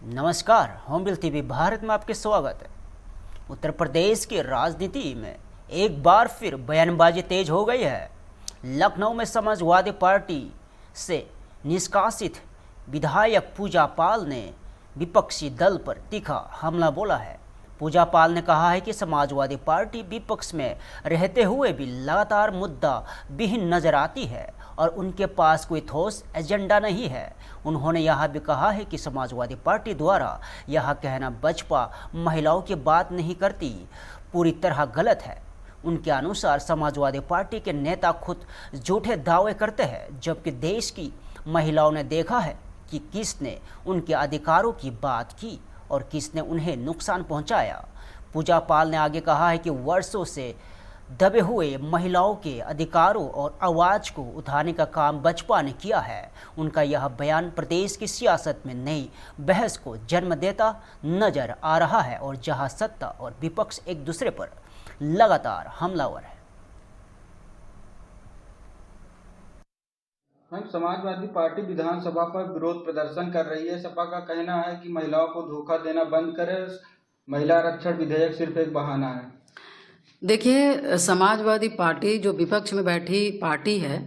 नमस्कार, होमबिल टीवी भारत में आपके स्वागत है। उत्तर प्रदेश की राजनीति में एक बार फिर बयानबाजी तेज हो गई है। लखनऊ में समाजवादी पार्टी से निष्कासित विधायक पूजा पाल ने विपक्षी दल पर तीखा हमला बोला है। पूजा पाल ने कहा है कि समाजवादी पार्टी विपक्ष में रहते हुए भी लगातार मुद्दा विहीन नजर आती है और उनके पास कोई ठोस एजेंडा नहीं है। उन्होंने यह भी कहा है कि समाजवादी पार्टी द्वारा यह कहना भाजपा महिलाओं की बात नहीं करती पूरी तरह गलत है। उनके अनुसार समाजवादी पार्टी के नेता खुद झूठे दावे करते हैं, जबकि देश की महिलाओं ने देखा है कि किसने उनके अधिकारों की बात की और किसने उन्हें नुकसान पहुंचाया। पूजा पाल ने आगे कहा है कि वर्षों से दबे हुए महिलाओं के अधिकारों और आवाज़ को उठाने का काम भाजपा ने किया है। उनका यह बयान प्रदेश की सियासत में नई बहस को जन्म देता नजर आ रहा है और जहां सत्ता और विपक्ष एक दूसरे पर लगातार हमलावर है। हम समाजवादी पार्टी विधानसभा पर विरोध प्रदर्शन कर रही है। सपा का कहना है कि महिलाओं को धोखा देना बंद करें, महिला आरक्षण विधेयक सिर्फ एक बहाना है। देखिए, समाजवादी पार्टी जो विपक्ष में बैठी पार्टी है,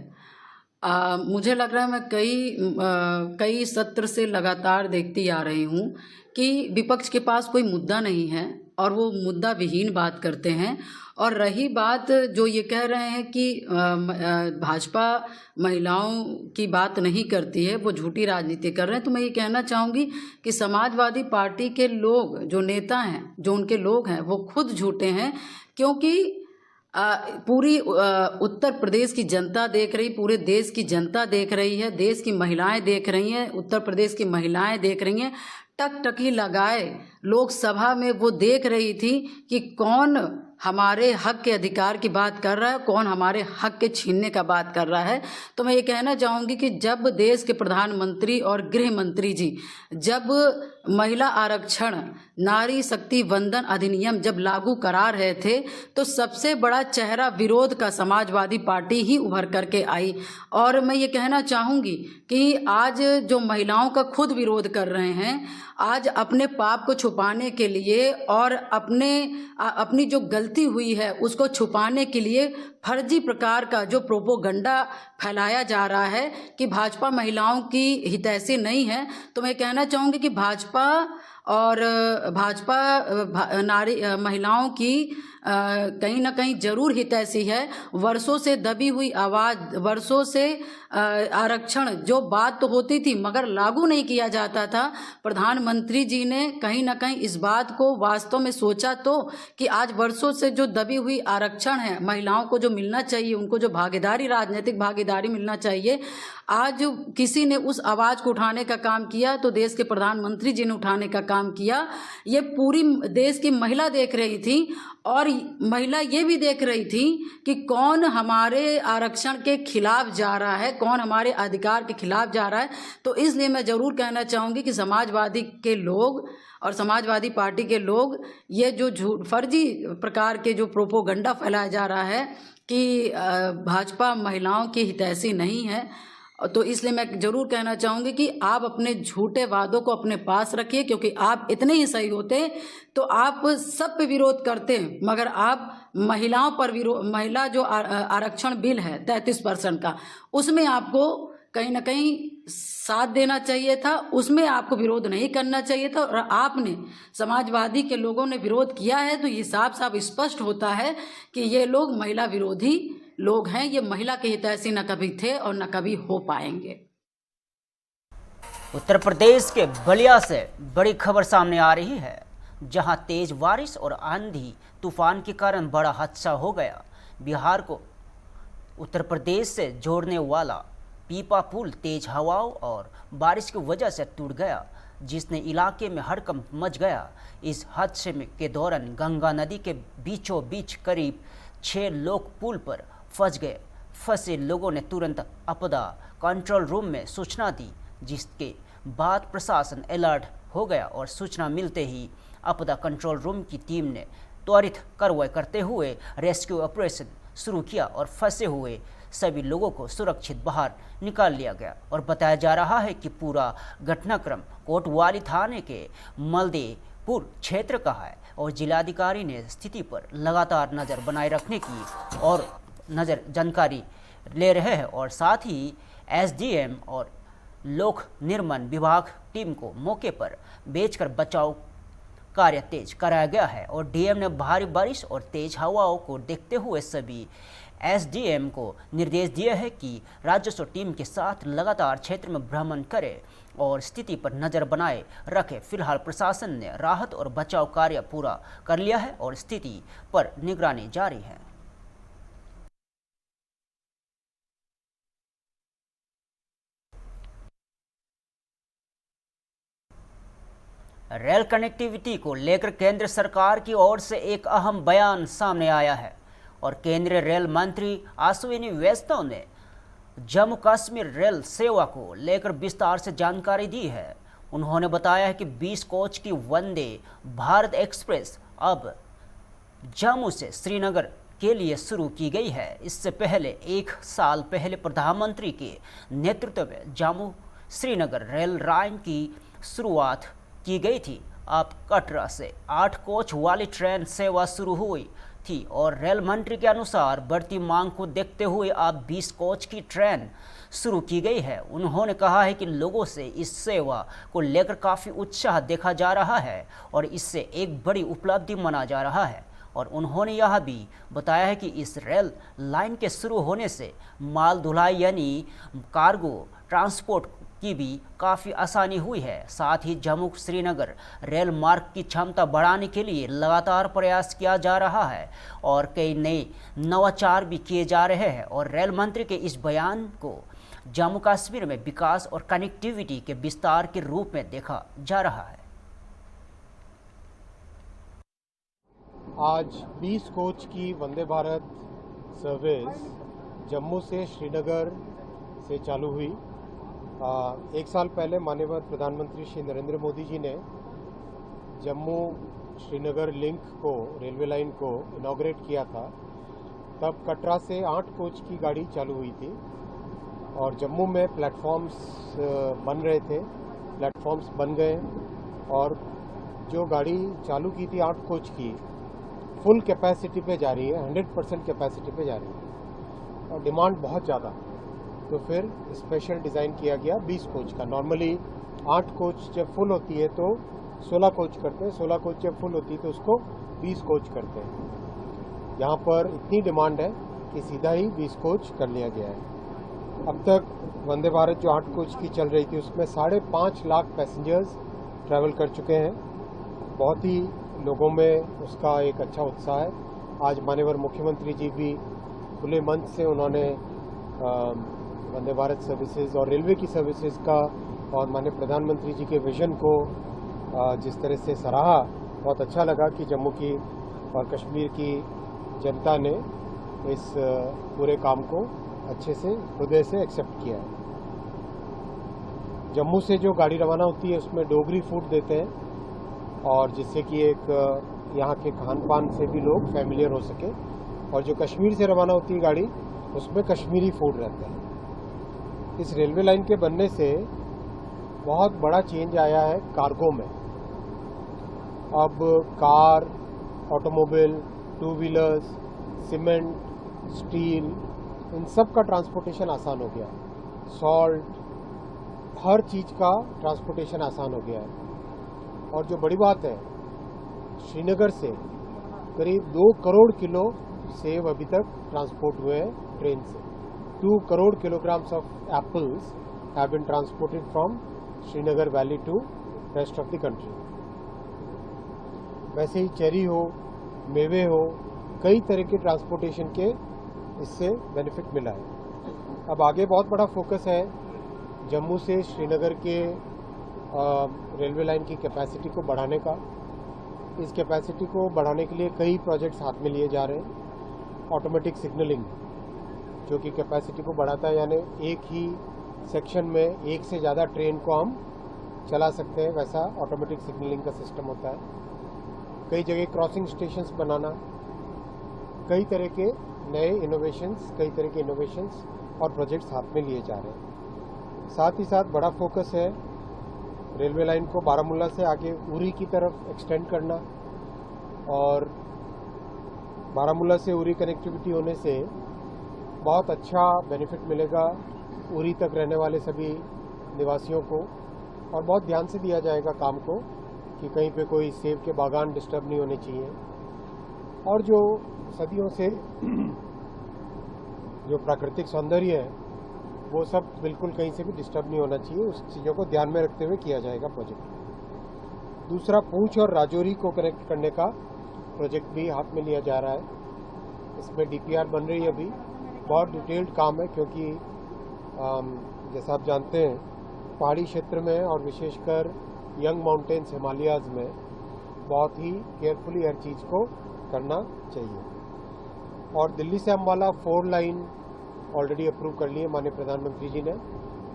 मुझे लग रहा है मैं कई सत्र से लगातार देखती आ रही हूँ कि विपक्ष के पास कोई मुद्दा नहीं है और वो मुद्दा विहीन बात करते हैं। और रही बात जो ये कह रहे हैं कि भाजपा महिलाओं की बात नहीं करती है, वो झूठी राजनीति कर रहे हैं, तो मैं ये कहना चाहूँगी कि समाजवादी पार्टी के लोग जो नेता हैं, जो उनके लोग हैं, वो खुद झूठे हैं। क्योंकि पूरी उत्तर प्रदेश की जनता देख रही, पूरे देश की जनता देख रही है, देश की महिलाएं देख रही हैं, उत्तर प्रदेश की महिलाएं देख रही हैं। टकटकी लगाए लोकसभा में वो देख रही थी कि कौन हमारे हक के अधिकार की बात कर रहा है, कौन हमारे हक के छीनने का बात कर रहा है। तो मैं ये कहना चाहूँगी कि जब देश के प्रधानमंत्री और गृह मंत्री जी जब महिला आरक्षण, नारी शक्ति वंदन अधिनियम जब लागू करा रहे थे, तो सबसे बड़ा चेहरा विरोध का समाजवादी पार्टी ही उभर करके आई। और मैं ये कहना चाहूँगी कि आज जो महिलाओं का खुद विरोध कर रहे हैं, आज अपने पाप को छुपाने के लिए और अपनी जो गलती हुई है उसको छुपाने के लिए फर्जी प्रकार का जो प्रोपोगंडा फैलाया जा रहा है कि भाजपा महिलाओं की हितैषी नहीं है। तो मैं कहना चाहूँगी कि भाजपा नारी महिलाओं की कहीं ना कहीं जरूर हितैषी है। वर्षों से दबी हुई आवाज़, वर्षों से आरक्षण जो बात तो होती थी मगर लागू नहीं किया जाता था। प्रधानमंत्री जी ने कहीं ना कहीं इस बात को वास्तव में सोचा तो कि आज वर्षों से जो दबी हुई आरक्षण है, महिलाओं को जो मिलना चाहिए, उनको जो भागीदारी, राजनीतिक भागीदारी मिलना चाहिए, आज किसी ने उस आवाज़ को उठाने का काम किया तो देश के प्रधानमंत्री जी ने उठाने का काम किया। ये पूरी देश की महिला देख रही थी और महिला ये भी देख रही थी कि कौन हमारे आरक्षण के खिलाफ जा रहा है, कौन हमारे अधिकार के खिलाफ जा रहा है। तो इसलिए मैं ज़रूर कहना चाहूँगी कि समाजवादी के लोग और समाजवादी पार्टी के लोग ये जो फर्जी प्रकार के जो प्रोपोगंडा फैलाया जा रहा है कि भाजपा महिलाओं की हितैषी नहीं है, तो इसलिए मैं ज़रूर कहना चाहूँगी कि आप अपने झूठे वादों को अपने पास रखिए। क्योंकि आप इतने ही सही होते तो आप सब पे विरोध करते, मगर आप महिलाओं पर महिला जो आरक्षण बिल है 33% का, उसमें आपको कहीं ना कहीं साथ देना चाहिए था, उसमें आपको विरोध नहीं करना चाहिए था। और आपने, समाजवादी के लोगों ने विरोध किया है, तो ये साफ साफ स्पष्ट होता है कि ये लोग महिला विरोधी लोग हैं। ये महिला के हितैषी न कभी थे और न कभी हो पाएंगे। उत्तर प्रदेश के बलिया से बड़ी खबर सामने आ रही है, जहां तेज बारिश और आंधी तूफान के कारण बड़ा हादसा हो गया। बिहार को उत्तर प्रदेश से जोड़ने वाला पीपा पुल तेज हवाओं और बारिश की वजह से टूट गया, जिसने इलाके में हड़कंप मच गया। इस हादसे के दौरान गंगा नदी के बीचों बीच करीब 6 लोग पुल पर फंस गए। फंसे लोगों ने तुरंत आपदा कंट्रोल रूम में सूचना दी, जिसके बाद प्रशासन अलर्ट हो गया और सूचना मिलते ही आपदा कंट्रोल रूम की टीम ने त्वरित कार्रवाई करते हुए रेस्क्यू ऑपरेशन शुरू किया और फंसे हुए सभी लोगों को सुरक्षित बाहर निकाल लिया गया और बताया जा रहा है कि पूरा घटनाक्रम कोतवाली थाने के मलदेपुर क्षेत्र का है और जिलाधिकारी ने स्थिति पर लगातार नज़र बनाए रखने की और जानकारी ले रहे हैं और साथ ही एसडीएम और लोक निर्माण विभाग टीम को मौके पर भेजकर बचाव कार्य तेज कराया गया है और डीएम ने भारी बारिश और तेज हवाओं को देखते हुए सभी एसडीएम को निर्देश दिए हैं कि राजस्व टीम के साथ लगातार क्षेत्र में भ्रमण करे और स्थिति पर नज़र बनाए रखे। फिलहाल प्रशासन ने राहत और बचाव कार्य पूरा कर लिया है और स्थिति पर निगरानी जारी है। रेल कनेक्टिविटी को लेकर केंद्र सरकार की ओर से एक अहम बयान सामने आया है और केंद्रीय रेल मंत्री अश्विनी वैष्णव ने जम्मू कश्मीर रेल सेवा को लेकर विस्तार से जानकारी दी है। उन्होंने बताया है कि 20 कोच की वंदे भारत एक्सप्रेस अब जम्मू से श्रीनगर के लिए शुरू की गई है। इससे पहले 1 साल पहले प्रधानमंत्री के नेतृत्व में जम्मू श्रीनगर रेल लाइन की शुरुआत की गई थी। अब कटरा से 8 कोच वाली ट्रेन सेवा शुरू हुई थी और रेल मंत्री के अनुसार बढ़ती मांग को देखते हुए अब 20 कोच की ट्रेन शुरू की गई है। उन्होंने कहा है कि लोगों से इस सेवा को लेकर काफ़ी उत्साह देखा जा रहा है और इससे एक बड़ी उपलब्धि माना जा रहा है और उन्होंने यह भी बताया है कि इस रेल लाइन के शुरू होने से माल ढुलाई यानी कार्गो ट्रांसपोर्ट की भी काफ़ी आसानी हुई है। साथ ही जम्मू श्रीनगर रेल मार्ग की क्षमता बढ़ाने के लिए लगातार प्रयास किया जा रहा है और कई नए नवाचार भी किए जा रहे हैं और रेल मंत्री के इस बयान को जम्मू कश्मीर में विकास और कनेक्टिविटी के विस्तार के रूप में देखा जा रहा है। आज 20 कोच की वंदे भारत सर्विस जम्मू से श्रीनगर से चालू हुई। 1 साल पहले माननीय प्रधानमंत्री श्री नरेंद्र मोदी जी ने जम्मू श्रीनगर लिंक को, रेलवे लाइन को इनॉग्रेट किया था। तब कटरा से 8 कोच की गाड़ी चालू हुई थी और जम्मू में प्लेटफॉर्म्स बन रहे थे, प्लेटफॉर्म्स बन गए और जो गाड़ी चालू की थी 8 कोच की फुल कैपेसिटी पे जा रही है, 100% कैपेसिटी पे जा रही है और डिमांड बहुत ज़्यादा। तो फिर स्पेशल डिज़ाइन किया गया 20 कोच का। नॉर्मली 8 कोच जब फुल होती है तो 16 कोच करते हैं, 16 कोच जब फुल होती है तो उसको 20 कोच करते हैं। यहाँ पर इतनी डिमांड है कि सीधा ही 20 कोच कर लिया गया है। अब तक वंदे भारत जो 8 कोच की चल रही थी उसमें 5.5 लाख पैसेंजर्स ट्रैवल कर चुके हैं। बहुत ही लोगों में उसका एक अच्छा उत्साह है। आज माननीय मुख्यमंत्री जी भी खुले मंच से उन्होंने वंदे भारत सर्विसेज और रेलवे की सर्विसेज का और माननीय प्रधानमंत्री जी के विजन को जिस तरह से सराहा, बहुत अच्छा लगा कि जम्मू की और कश्मीर की जनता ने इस पूरे काम को अच्छे से हृदय से एक्सेप्ट किया है। जम्मू से जो गाड़ी रवाना होती है उसमें डोगरी फूड देते हैं और जिससे कि एक यहाँ के खान पान से भी लोग फैमिलियर हो सके, और जो कश्मीर से रवाना होती है गाड़ी उसमें कश्मीरी फूड रहता है। इस रेलवे लाइन के बनने से बहुत बड़ा चेंज आया है कार्गो में। अब car, automobile, 2 wheelers, cement, steel, इन सब का ट्रांसपोर्टेशन आसान हो गया। सॉल्ट, हर चीज़ का ट्रांसपोर्टेशन आसान हो गया है। और जो बड़ी बात है, श्रीनगर से करीब 2 करोड़ किलो सेब अभी तक ट्रांसपोर्ट हुए हैं ट्रेन से। 2 crore kilograms of apples have been transported from Srinagar Valley to rest of the country. वैसे ही चेरी हो, मेवे हो, कई तरह के ट्रांसपोर्टेशन के इससे बेनिफिट मिला है। अब आगे बहुत बड़ा फोकस है जम्मू से श्रीनगर के रेलवे लाइन की कैपेसिटी को बढ़ाने का। इस कैपेसिटी को बढ़ाने के लिए कई प्रोजेक्ट्स हाथ में लिए जा रहे हैं। ऑटोमेटिक सिग्नलिंग जो कि कैपेसिटी को बढ़ाता है, यानी एक ही सेक्शन में एक से ज़्यादा ट्रेन को हम चला सकते हैं, वैसा ऑटोमेटिक सिग्नलिंग का सिस्टम होता है। कई जगह क्रॉसिंग स्टेशंस बनाना, कई तरह के नए इनोवेशंस, कई तरह के इनोवेशंस और प्रोजेक्ट्स हाथ में लिए जा रहे हैं। साथ ही साथ बड़ा फोकस है रेलवे लाइन को बारामूला से आगे उरी की तरफ एक्सटेंड करना, और बारामूला से उरी कनेक्टिविटी होने से बहुत अच्छा बेनिफिट मिलेगा उरी तक रहने वाले सभी निवासियों को, और बहुत ध्यान से दिया जाएगा काम को कि कहीं पे कोई सेब के बागान डिस्टर्ब नहीं होने चाहिए, और जो सदियों से जो प्राकृतिक सौंदर्य है वो सब बिल्कुल कहीं से भी डिस्टर्ब नहीं होना चाहिए। उस चीज़ों को ध्यान में रखते हुए किया जाएगा प्रोजेक्ट। दूसरा, पूंछ और राजौरी को कनेक्ट करने का प्रोजेक्ट भी हाथ में लिया जा रहा है। इसमें डीपीआर बन रही है, अभी बहुत डिटेल्ड काम है, क्योंकि जैसा आप जानते हैं पहाड़ी क्षेत्र में और विशेषकर यंग माउंटेन्स हिमालयाज में बहुत ही केयरफुली हर चीज़ को करना चाहिए। और दिल्ली से अम्बाला 4 लाइन ऑलरेडी अप्रूव कर ली है माननीय प्रधानमंत्री जी ने,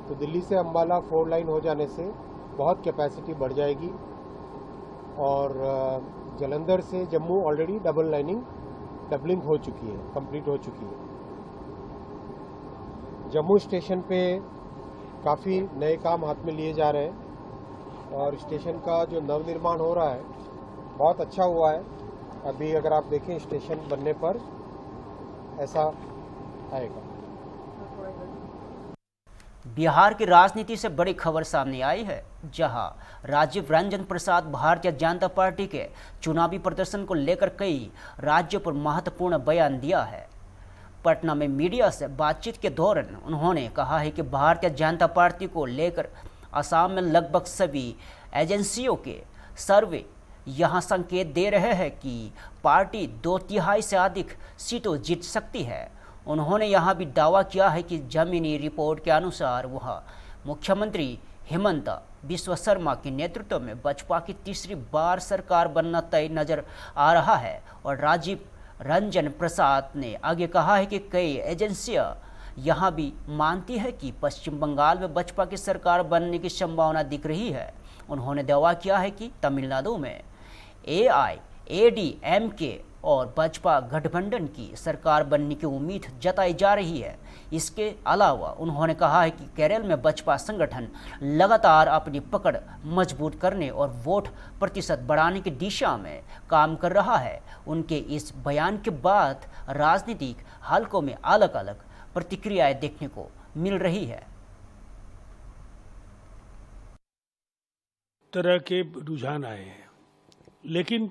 तो दिल्ली से अम्बाला 4 लाइन हो जाने से बहुत कैपेसिटी बढ़ जाएगी। और जलंधर से जम्मू ऑलरेडी डबलिंग हो चुकी है, कंप्लीट हो चुकी है। जम्मू स्टेशन पे काफ़ी नए काम हाथ में लिए जा रहे हैं, और स्टेशन का जो नवनिर्माण हो रहा है बहुत अच्छा हुआ है। अभी अगर आप देखें स्टेशन बनने पर ऐसा आएगा। बिहार की राजनीति से बड़ी खबर सामने आई है, जहां राजीव रंजन प्रसाद भारतीय जनता पार्टी के चुनावी प्रदर्शन को लेकर कई राज्यों पर महत्वपूर्ण बयान दिया है। पटना में मीडिया से बातचीत के दौरान उन्होंने कहा है कि भारतीय जनता पार्टी को लेकर असम में लगभग सभी एजेंसियों के सर्वे यहां संकेत दे रहे हैं कि पार्टी 2/3 से अधिक सीटों जीत सकती है। उन्होंने यहां भी दावा किया है कि जमीनी रिपोर्ट के अनुसार वह मुख्यमंत्री हेमंत बिस्वा शर्मा के नेतृत्व में बसपा की तीसरी बार सरकार बनना तय नजर आ रहा है। और राजीव रंजन प्रसाद ने आगे कहा है कि कई एजेंसियां यहां भी मानती है कि पश्चिम बंगाल में बसपा की सरकार बनने की संभावना दिख रही है। उन्होंने दावा किया है कि तमिलनाडु में AIADMK और बसपा गठबंधन की सरकार बनने की उम्मीद जताई जा रही है। इसके अलावा उन्होंने कहा है कि केरल में बसपा संगठन लगातार अपनी पकड़ मजबूत करने और वोट प्रतिशत बढ़ाने की दिशा में काम कर रहा है। उनके इस बयान के बाद राजनीतिक हलकों में अलग अलग प्रतिक्रियाएं देखने को मिल रही है। तरह के रुझान आए हैं, लेकिन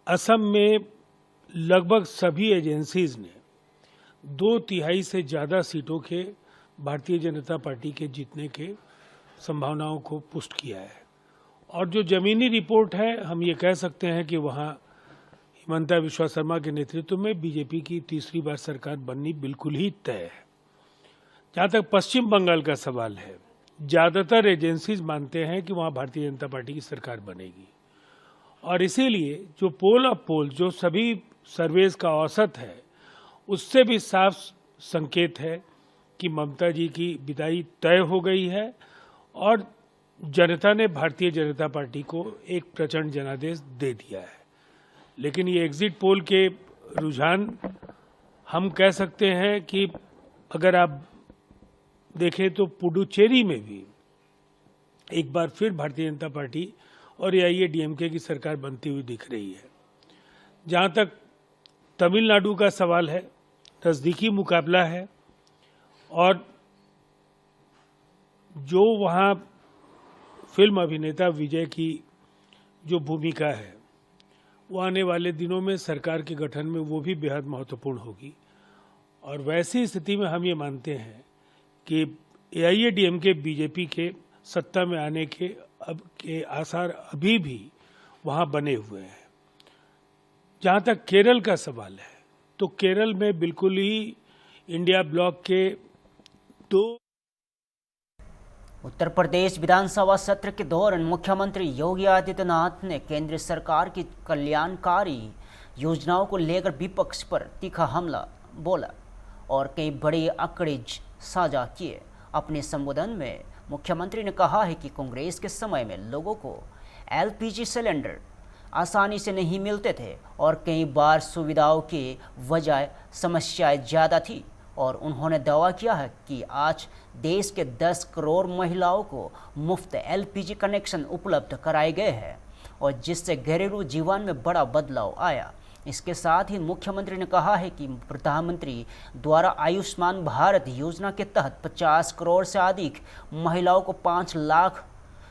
असम में लगभग सभी एजेंसीज ने 2/3 से ज़्यादा सीटों के भारतीय जनता पार्टी के जीतने के संभावनाओं को पुष्ट किया है। और जो जमीनी रिपोर्ट है, हम ये कह सकते हैं कि वहाँ हिमंता बिस्वा शर्मा के नेतृत्व में बीजेपी की तीसरी बार सरकार बननी बिल्कुल ही तय है। जहाँ तक पश्चिम बंगाल का सवाल है, ज़्यादातर एजेंसीज मानते हैं कि वहाँ भारतीय जनता पार्टी की सरकार बनेगी, और इसीलिए जो पोल ऑफ पोल, जो सभी सर्वेज का औसत है, उससे भी साफ संकेत है कि ममता जी की विदाई तय हो गई है और जनता ने भारतीय जनता पार्टी को एक प्रचंड जनादेश दे दिया है। लेकिन ये एग्जिट पोल के रुझान हम कह सकते हैं कि अगर आप देखें तो पुडुचेरी में भी एक बार फिर भारतीय जनता पार्टी और AIADMK की सरकार बनती हुई दिख रही है। जहाँ तक तमिलनाडु का सवाल है, नज़दीकी मुकाबला है, और जो वहाँ फिल्म अभिनेता विजय की जो भूमिका है वो आने वाले दिनों में सरकार के गठन में वो भी बेहद महत्वपूर्ण होगी। और वैसी स्थिति में हम ये मानते हैं कि AIADMK बीजेपी के सत्ता में आने के अब के आसार अभी भी वहाँ बने हुए हैं। जहाँ तक केरल का सवाल है, तो केरल में बिल्कुल ही इंडिया ब्लॉक के 2 उत्तर प्रदेश विधानसभा सत्र के दौरान मुख्यमंत्री योगी आदित्यनाथ ने केंद्र सरकार की कल्याणकारी योजनाओं को लेकर विपक्ष पर तीखा हमला बोला और कई बड़े आंकड़े साझा किए। अपने संबोधन में मुख्यमंत्री ने कहा है कि कांग्रेस के समय में लोगों को LPG सिलेंडर आसानी से नहीं मिलते थे और कई बार सुविधाओं के वजह समस्याएं ज़्यादा थी। और उन्होंने दावा किया है कि आज देश के 10 करोड़ महिलाओं को मुफ्त एलपीजी कनेक्शन उपलब्ध कराए गए हैं और जिससे घरेलू जीवन में बड़ा बदलाव आया। इसके साथ ही मुख्यमंत्री ने कहा है कि प्रधानमंत्री द्वारा आयुष्मान भारत योजना के तहत 50 करोड़ से अधिक महिलाओं को 5 लाख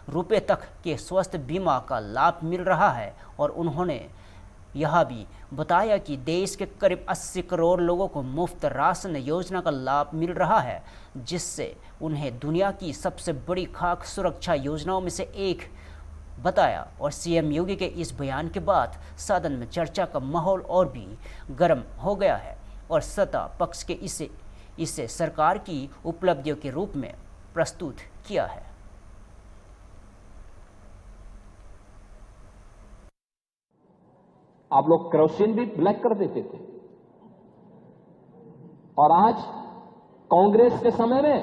रुपए तक के स्वास्थ्य बीमा का लाभ मिल रहा है। और उन्होंने यह भी बताया कि देश के करीब 80 करोड़ लोगों को मुफ्त राशन योजना का लाभ मिल रहा है, जिससे उन्हें दुनिया की सबसे बड़ी खाद्य सुरक्षा योजनाओं में से एक बताया। और सीएम योगी के इस बयान के बाद सदन में चर्चा का माहौल और भी गर्म हो गया है और सत्ता पक्ष के इसे सरकार की उपलब्धियों के रूप में प्रस्तुत किया है। आप लोग केरोसिन भी ब्लैक कर देते थे और आज कांग्रेस के समय में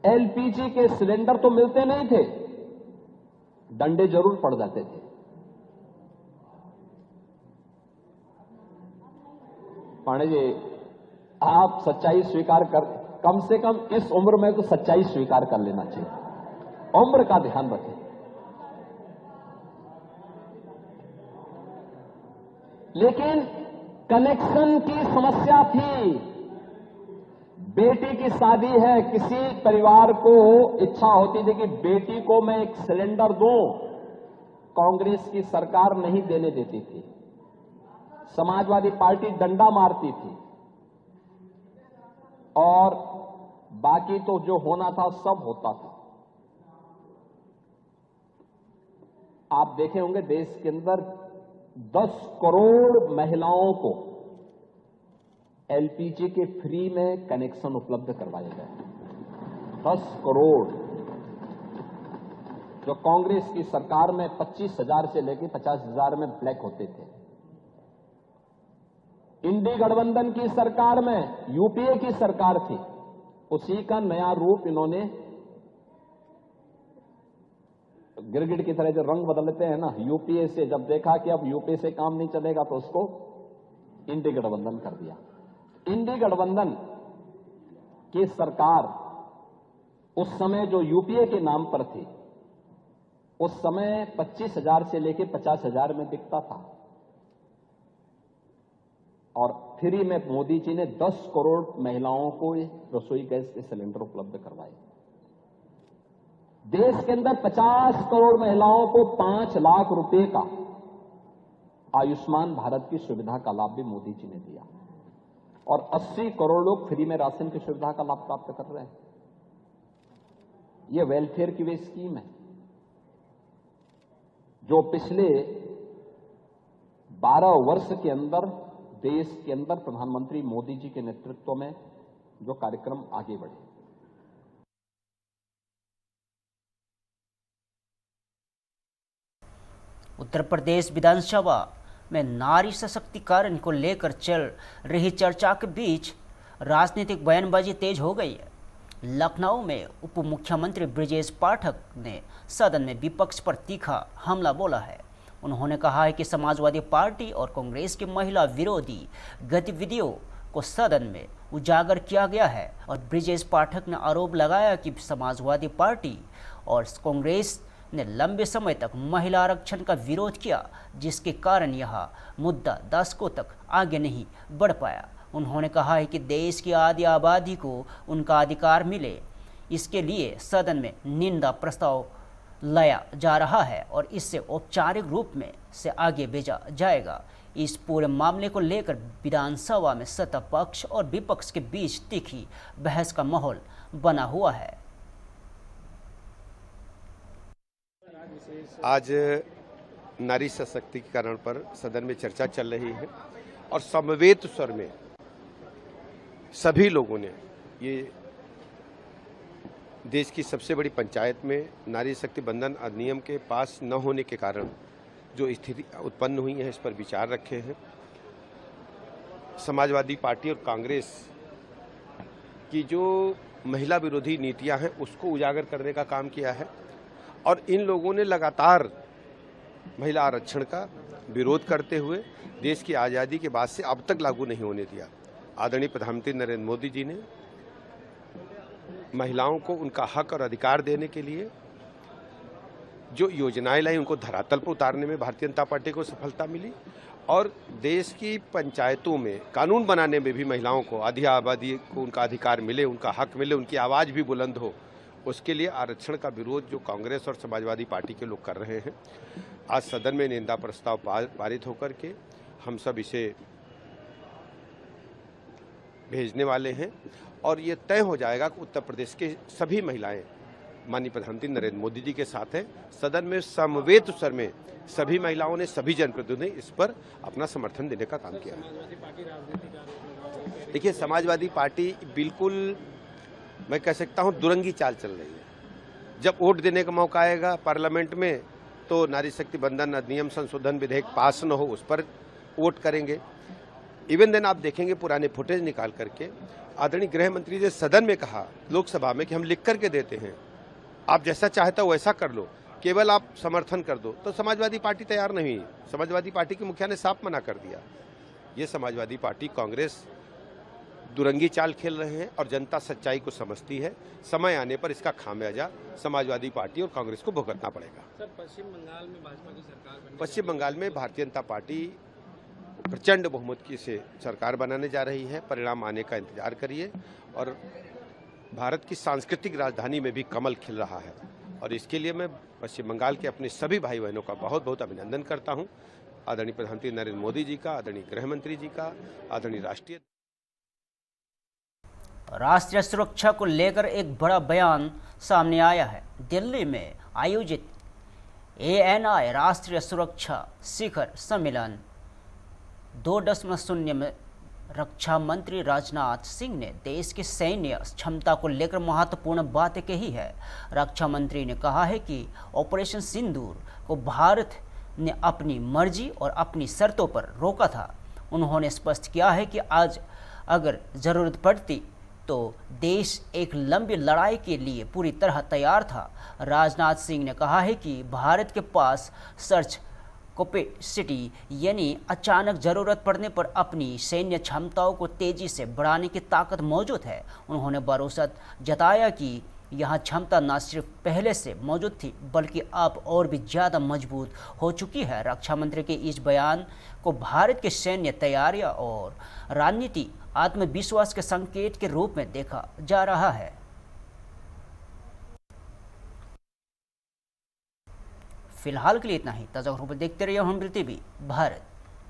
एलपीजी के सिलेंडर तो मिलते नहीं थे, डंडे जरूर पड़ जाते थे। पांडे जी, आप सच्चाई स्वीकार कर, कम से कम इस उम्र में तो सच्चाई स्वीकार कर लेना चाहिए। उम्र का ध्यान रखें। लेकिन कनेक्शन की समस्या थी। बेटी की शादी है, किसी परिवार को इच्छा होती थी कि बेटी को मैं एक सिलेंडर दूं, कांग्रेस की सरकार नहीं देने देती थी। समाजवादी पार्टी डंडा मारती थी और बाकी तो जो होना था सब होता था। आप देखे होंगे देश के अंदर 10 करोड़ महिलाओं को एलपीजी के फ्री में कनेक्शन उपलब्ध करवाए गए। 10 करोड़, जो कांग्रेस की सरकार में 25,000 से लेकर 50,000 में ब्लैक होते थे। इंडी गठबंधन की सरकार में, यूपीए की सरकार थी, उसी का नया रूप इन्होंने, गिरगिट की तरह जो रंग बदलते हैं ना, यूपीए से जब देखा कि अब यूपीए से काम नहीं चलेगा तो उसको इंडी गठबंधन कर दिया। इंडी गठबंधन की सरकार उस समय जो यूपीए के नाम पर थी, उस समय 25,000 से लेकर 50,000 में बिकता था और फ्री में मोदी जी ने 10 करोड़ महिलाओं को रसोई गैस के सिलेंडर उपलब्ध करवाए। देश के अंदर 50 करोड़ महिलाओं को 5 लाख रुपए का आयुष्मान भारत की सुविधा का लाभ भी मोदी जी ने दिया और 80 करोड़ लोग फ्री में राशन की सुविधा का लाभ प्राप्त कर रहे हैं। यह वेलफेयर की वे स्कीम है जो पिछले 12 वर्ष के अंदर देश के अंदर प्रधानमंत्री मोदी जी के नेतृत्व में जो कार्यक्रम आगे बढ़े। उत्तर प्रदेश विधानसभा में नारी सशक्तिकरण को लेकर चल रही चर्चा के बीच राजनीतिक बयानबाजी तेज हो गई है। लखनऊ में उप मुख्यमंत्री ब्रजेश पाठक ने सदन में विपक्ष पर तीखा हमला बोला है। उन्होंने कहा है कि समाजवादी पार्टी और कांग्रेस की महिला विरोधी गतिविधियों को सदन में उजागर किया गया है और ब्रजेश पाठक ने आरोप लगाया कि समाजवादी पार्टी और कांग्रेस ने लंबे समय तक महिला आरक्षण का विरोध किया, जिसके कारण यह मुद्दा दशकों तक आगे नहीं बढ़ पाया। उन्होंने कहा है कि देश की आधी आबादी को उनका अधिकार मिले, इसके लिए सदन में निंदा प्रस्ताव लाया जा रहा है और इससे औपचारिक रूप में से आगे भेजा जाएगा। इस पूरे मामले को लेकर विधानसभा में सत्ता पक्ष और विपक्ष के बीच तीखी बहस का माहौल बना हुआ है। आज नारी सशक्तिकरण पर सदन में चर्चा चल रही है और समवेत स्वर में सभी लोगों ने ये देश की सबसे बड़ी पंचायत में नारी शक्ति बंधन अधिनियम के पास न होने के कारण जो स्थिति उत्पन्न हुई है इस पर विचार रखे हैं। समाजवादी पार्टी और कांग्रेस की जो महिला विरोधी नीतियां हैं उसको उजागर करने का काम किया है और इन लोगों ने लगातार महिला आरक्षण का विरोध करते हुए देश की आज़ादी के बाद से अब तक लागू नहीं होने दिया। आदरणीय प्रधानमंत्री नरेंद्र मोदी जी ने महिलाओं को उनका हक और अधिकार देने के लिए जो योजनाएं लाई उनको धरातल पर उतारने में भारतीय जनता पार्टी को सफलता मिली और देश की पंचायतों में कानून बनाने में भी महिलाओं को आधी आबादी को उनका अधिकार मिले, उनका हक मिले, उनकी आवाज़ भी बुलंद हो, उसके लिए आरक्षण का विरोध जो कांग्रेस और समाजवादी पार्टी के लोग कर रहे हैं, आज सदन में निंदा प्रस्ताव पारित होकर के हम सब इसे भेजने वाले हैं और ये तय हो जाएगा कि उत्तर प्रदेश के सभी महिलाएं माननीय प्रधानमंत्री नरेंद्र मोदी जी के साथ हैं। सदन में समवेत स्वर में सभी महिलाओं ने, सभी जनप्रतिनिधियों ने इस पर अपना समर्थन देने का काम किया। देखिए, समाजवादी पार्टी बिल्कुल मैं कह सकता हूं दुरंगी चाल चल रही है। जब वोट देने का मौका आएगा पार्लियामेंट में तो नारी शक्ति बंधन अधिनियम संशोधन विधेयक पास न हो उस पर वोट करेंगे। इवन देन आप देखेंगे पुराने फुटेज निकाल करके आदरणीय गृह मंत्री ने सदन में कहा लोकसभा में कि हम लिख करके देते हैं, आप जैसा चाहता हो वैसा कर लो, केवल आप समर्थन कर दो। तो समाजवादी पार्टी तैयार नहीं। समाजवादी पार्टी के मुखिया ने साफ मना कर दिया। ये समाजवादी पार्टी कांग्रेस दुरंगी चाल खेल रहे हैं और जनता सच्चाई को समझती है। समय आने पर इसका खामियाजा समाजवादी पार्टी और कांग्रेस को भुगतना पड़ेगा। सर, पश्चिम बंगाल में भाजपा की सरकार बनी। पश्चिम बंगाल में भारतीय जनता पार्टी प्रचंड बहुमत की से सरकार बनाने जा रही है। परिणाम आने का इंतजार करिए और भारत की सांस्कृतिक राजधानी में भी कमल खिल रहा है और इसके लिए मैं पश्चिम बंगाल के अपने सभी भाई बहनों का बहुत बहुत अभिनंदन करता हूं। आदरणीय प्रधानमंत्री नरेंद्र मोदी जी का, आदरणीय गृह मंत्री जी का, आदरणीय राष्ट्रीय सुरक्षा को लेकर एक बड़ा बयान सामने आया है। दिल्ली में आयोजित ANI राष्ट्रीय सुरक्षा शिखर सम्मेलन 2.0 में रक्षा मंत्री राजनाथ सिंह ने देश की सैन्य क्षमता को लेकर महत्वपूर्ण बात कही है। रक्षा मंत्री ने कहा है कि ऑपरेशन सिंदूर को भारत ने अपनी मर्जी और अपनी शर्तों पर रोका था। उन्होंने स्पष्ट किया है कि आज अगर जरूरत पड़ती तो देश एक लंबी लड़ाई के लिए पूरी तरह तैयार था। राजनाथ सिंह ने कहा है कि भारत के पास सर्च कैपेसिटी यानी अचानक जरूरत पड़ने पर अपनी सैन्य क्षमताओं को तेजी से बढ़ाने की ताकत मौजूद है। उन्होंने भरोसा जताया कि यह क्षमता न सिर्फ पहले से मौजूद थी बल्कि अब और भी ज़्यादा मजबूत हो चुकी है। रक्षा मंत्री के इस बयान को भारत की सैन्य तैयारियां और रणनीति आत्मविश्वास के संकेत के रूप में देखा जा रहा है। फिलहाल के लिए इतना ही। ताज़ा खबरें देखते रहिए हॉर्नबिल टीवी भारत।